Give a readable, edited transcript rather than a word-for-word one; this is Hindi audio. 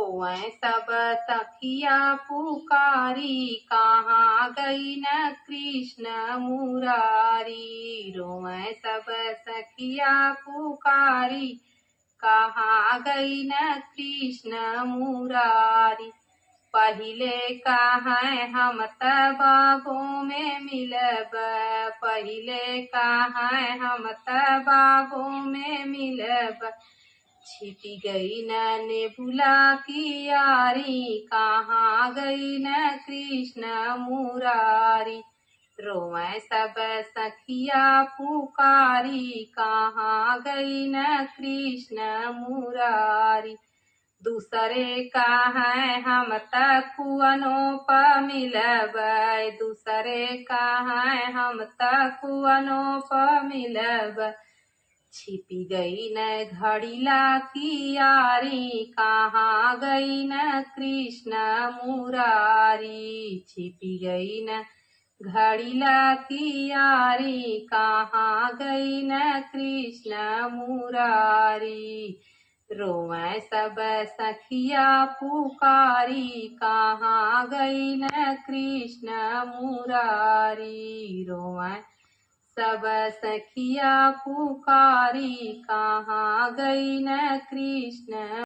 रोवै सब सखिया पुकारी, कहाँ गई न कृष्ण मुरारी। रोवै सब सखिया पुकारी, कहाँ गई न कृष्ण मुरारी। पहिले कहाँ हम त बागों में मिलब, पहिले कहाँ हम त बागों में मिलब। छिपी गई न नेबुला की यारी, कहाँ गई न कृष्ण मुरारी। रोवै सब सखिया पुकारी, कहाँ गई न कृष्ण मुरारी। दूसरे कहाँ हम त कुअनों प मिलब, दूसरे कहाँ हम त कुअनों प मिलब। छिपी गई न घड़ीला की यारी, कहाँ गई न कृष्ण मुरारी। छिपी गई न घड़ीला की यारी, कहाँ गई न कृष्ण मुरारी। रोवै सब सखिया पुकारी, कहाँ गई न कृष्ण मुरारी। रोवै सब सखिया पुकारी, कहाँ गई न कृष्ण